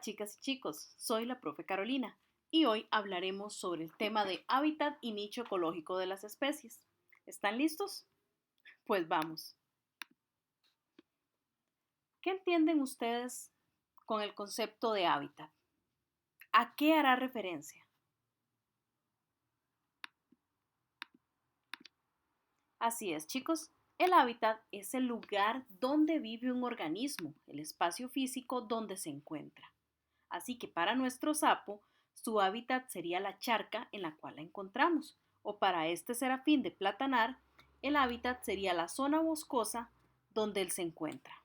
Chicas y chicos, soy la profe Carolina y hoy hablaremos sobre el tema de hábitat y nicho ecológico de las especies. ¿Están listos? Pues vamos. ¿Qué entienden ustedes con el concepto de hábitat? ¿A qué hará referencia? Así es, chicos. El hábitat es el lugar donde vive un organismo, el espacio físico donde se encuentra. Así que para nuestro sapo, su hábitat sería la charca en la cual la encontramos, o para este serafín de platanar, el hábitat sería la zona boscosa donde él se encuentra.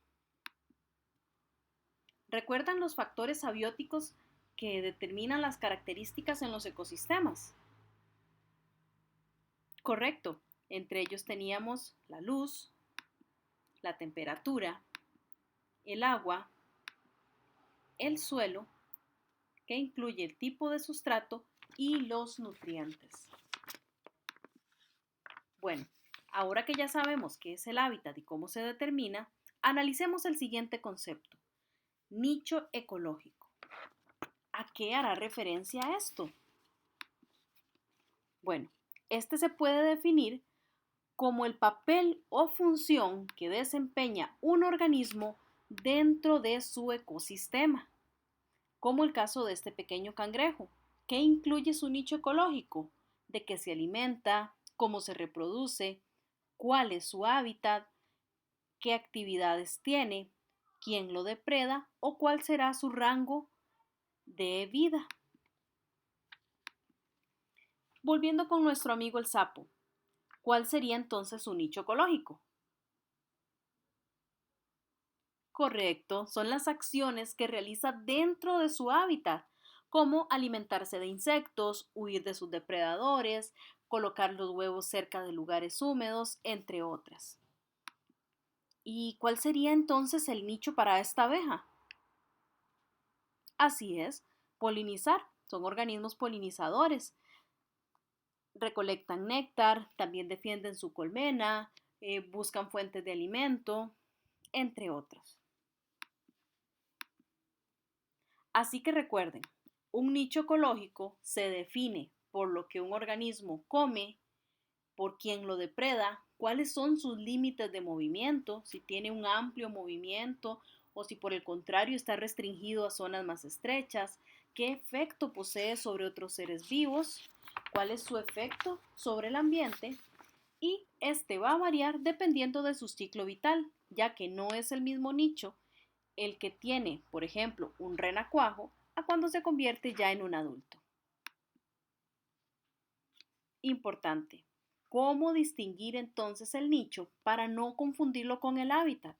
¿Recuerdan los factores abióticos que determinan las características en los ecosistemas? Correcto. Entre ellos teníamos la luz, la temperatura, el agua, el suelo, que incluye el tipo de sustrato y los nutrientes. Bueno, ahora que ya sabemos qué es el hábitat y cómo se determina, analicemos el siguiente concepto, nicho ecológico. ¿A qué hará referencia esto? Bueno, este se puede definir como el papel o función que desempeña un organismo dentro de su ecosistema, como el caso de este pequeño cangrejo, que incluye su nicho ecológico, de qué se alimenta, cómo se reproduce, cuál es su hábitat, qué actividades tiene, quién lo depreda o cuál será su rango de vida. Volviendo con nuestro amigo el sapo, ¿cuál sería entonces su nicho ecológico? Correcto, son las acciones que realiza dentro de su hábitat, como alimentarse de insectos, huir de sus depredadores, colocar los huevos cerca de lugares húmedos, entre otras. ¿Y cuál sería entonces el nicho para esta abeja? Así es, polinizar. Son organismos polinizadores. Recolectan néctar, también defienden su colmena, buscan fuentes de alimento, entre otros. Así que recuerden, un nicho ecológico se define por lo que un organismo come, por quién lo depreda, cuáles son sus límites de movimiento, si tiene un amplio movimiento o si por el contrario está restringido a zonas más estrechas, qué efecto posee sobre otros seres vivos, cuál es su efecto sobre el ambiente y este va a variar dependiendo de su ciclo vital, ya que no es el mismo nicho el que tiene, por ejemplo, un renacuajo a cuando se convierte ya en un adulto. Importante. ¿Cómo distinguir entonces el nicho para no confundirlo con el hábitat?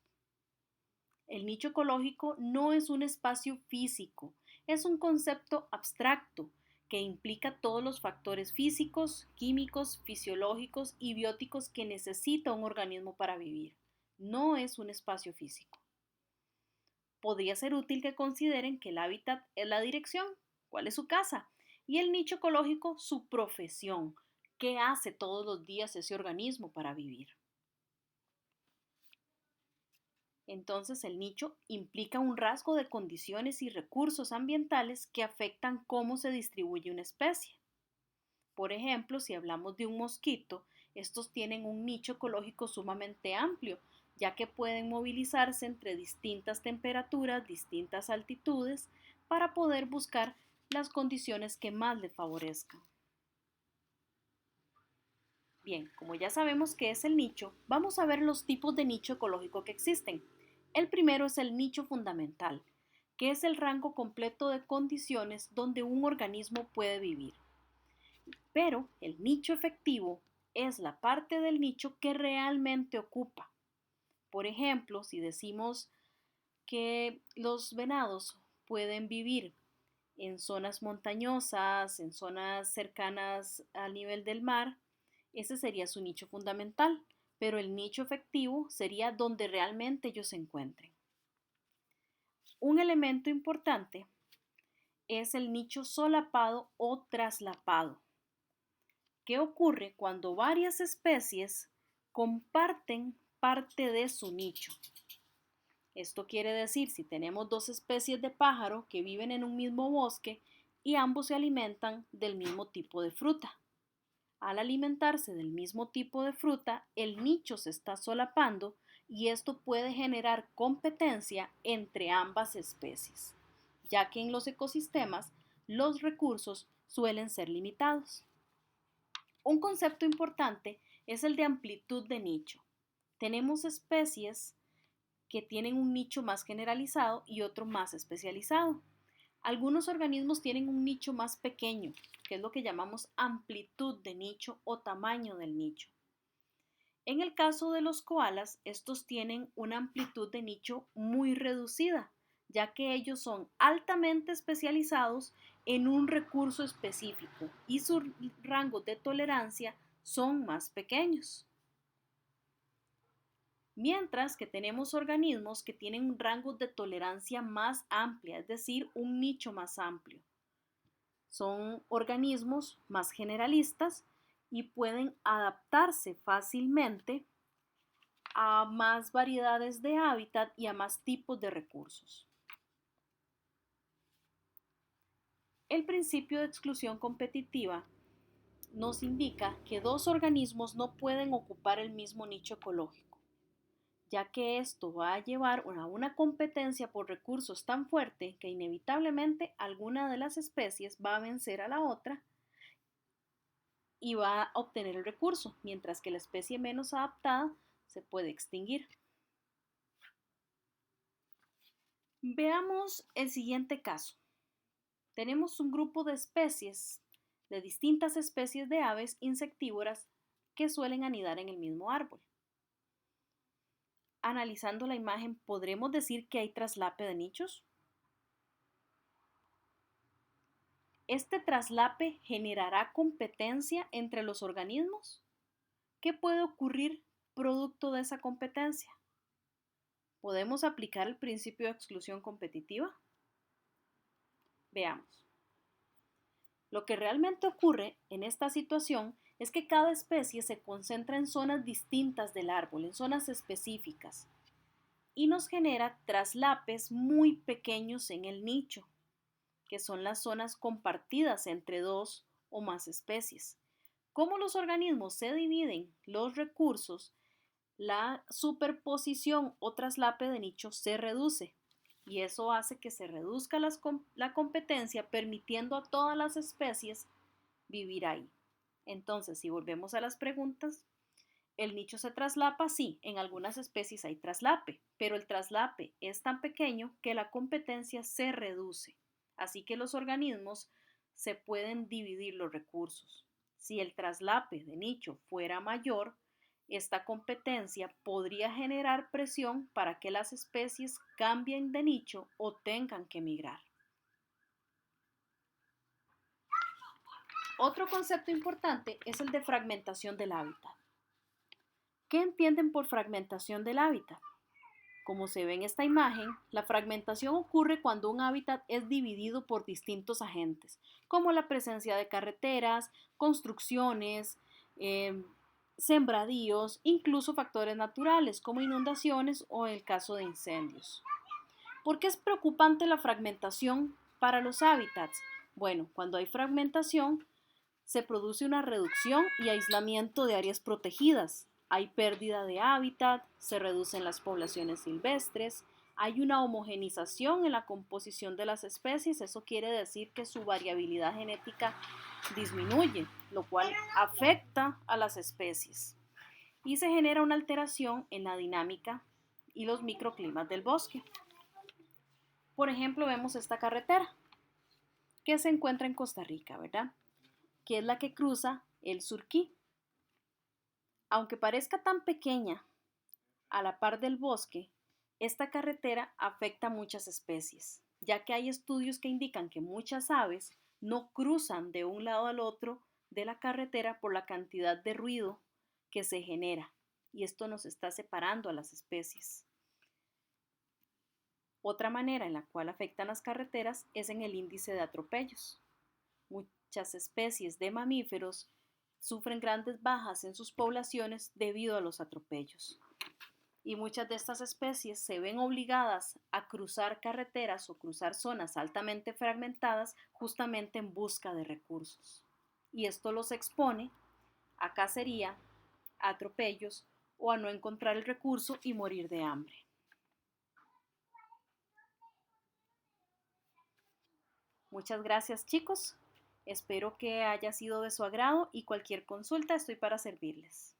El nicho ecológico no es un espacio físico, es un concepto abstracto que implica todos los factores físicos, químicos, fisiológicos y bióticos que necesita un organismo para vivir. No es un espacio físico. Podría ser útil que consideren que el hábitat es la dirección, cuál es su casa, y el nicho ecológico su profesión, qué hace todos los días ese organismo para vivir. Entonces el nicho implica un rasgo de condiciones y recursos ambientales que afectan cómo se distribuye una especie. Por ejemplo, si hablamos de un mosquito, estos tienen un nicho ecológico sumamente amplio, ya que pueden movilizarse entre distintas temperaturas, distintas altitudes, para poder buscar las condiciones que más le favorezcan. Bien, como ya sabemos qué es el nicho, vamos a ver los tipos de nicho ecológico que existen. El primero es el nicho fundamental, que es el rango completo de condiciones donde un organismo puede vivir. Pero el nicho efectivo es la parte del nicho que realmente ocupa. Por ejemplo, si decimos que los venados pueden vivir en zonas montañosas, en zonas cercanas al nivel del mar, ese sería su nicho fundamental, pero el nicho efectivo sería donde realmente ellos se encuentren. Un elemento importante es el nicho solapado o traslapado. ¿Qué ocurre cuando varias especies comparten parte de su nicho? Esto quiere decir si tenemos dos especies de pájaro que viven en un mismo bosque y ambos se alimentan del mismo tipo de fruta. Al alimentarse del mismo tipo de fruta, el nicho se está solapando y esto puede generar competencia entre ambas especies, ya que en los ecosistemas los recursos suelen ser limitados. Un concepto importante es el de amplitud de nicho. Tenemos especies que tienen un nicho más generalizado y otro más especializado. Algunos organismos tienen un nicho más pequeño, que es lo que llamamos amplitud de nicho o tamaño del nicho. En el caso de los koalas, estos tienen una amplitud de nicho muy reducida, ya que ellos son altamente especializados en un recurso específico y sus rangos de tolerancia son más pequeños. Mientras que tenemos organismos que tienen un rango de tolerancia más amplia, es decir, un nicho más amplio. Son organismos más generalistas y pueden adaptarse fácilmente a más variedades de hábitat y a más tipos de recursos. El principio de exclusión competitiva nos indica que dos organismos no pueden ocupar el mismo nicho ecológico, ya que esto va a llevar a una competencia por recursos tan fuerte que inevitablemente alguna de las especies va a vencer a la otra y va a obtener el recurso, mientras que la especie menos adaptada se puede extinguir. Veamos el siguiente caso. Tenemos un grupo de especies, de distintas especies de aves insectívoras que suelen anidar en el mismo árbol. Analizando la imagen, ¿podremos decir que hay traslape de nichos? ¿Este traslape generará competencia entre los organismos? ¿Qué puede ocurrir producto de esa competencia? ¿Podemos aplicar el principio de exclusión competitiva? Veamos. Lo que realmente ocurre en esta situación es que cada especie se concentra en zonas distintas del árbol, en zonas específicas, y nos genera traslapes muy pequeños en el nicho, que son las zonas compartidas entre dos o más especies. Como los organismos se dividen los recursos, la superposición o traslape de nicho se reduce y eso hace que se reduzca la competencia, permitiendo a todas las especies vivir ahí. Entonces, si volvemos a las preguntas, ¿el nicho se traslapa? Sí, en algunas especies hay traslape, pero el traslape es tan pequeño que la competencia se reduce. Así que los organismos se pueden dividir los recursos. Si el traslape de nicho fuera mayor, esta competencia podría generar presión para que las especies cambien de nicho o tengan que migrar. Otro concepto importante es el de fragmentación del hábitat. ¿Qué entienden por fragmentación del hábitat? Como se ve en esta imagen, la fragmentación ocurre cuando un hábitat es dividido por distintos agentes, como la presencia de carreteras, construcciones, sembradíos, incluso factores naturales como inundaciones o el caso de incendios. ¿Por qué es preocupante la fragmentación para los hábitats? Bueno, cuando hay fragmentación, se produce una reducción y aislamiento de áreas protegidas. Hay pérdida de hábitat, se reducen las poblaciones silvestres, hay una homogenización en la composición de las especies, eso quiere decir que su variabilidad genética disminuye, lo cual afecta a las especies. Y se genera una alteración en la dinámica y los microclimas del bosque. Por ejemplo, vemos esta carretera que se encuentra en Costa Rica, ¿verdad? Que es la que cruza el Surquí. Aunque parezca tan pequeña, a la par del bosque, esta carretera afecta a muchas especies, ya que hay estudios que indican que muchas aves no cruzan de un lado al otro de la carretera por la cantidad de ruido que se genera, y esto nos está separando a las especies. Otra manera en la cual afectan las carreteras es en el índice de atropellos. Muchas especies de mamíferos sufren grandes bajas en sus poblaciones debido a los atropellos. y muchas de estas especies se ven obligadas a cruzar carreteras o cruzar zonas altamente fragmentadas justamente en busca de recursos. Y esto los expone a cacería, a atropellos o a no encontrar el recurso y morir de hambre. Muchas gracias, chicos. Espero que haya sido de su agrado y cualquier consulta estoy para servirles.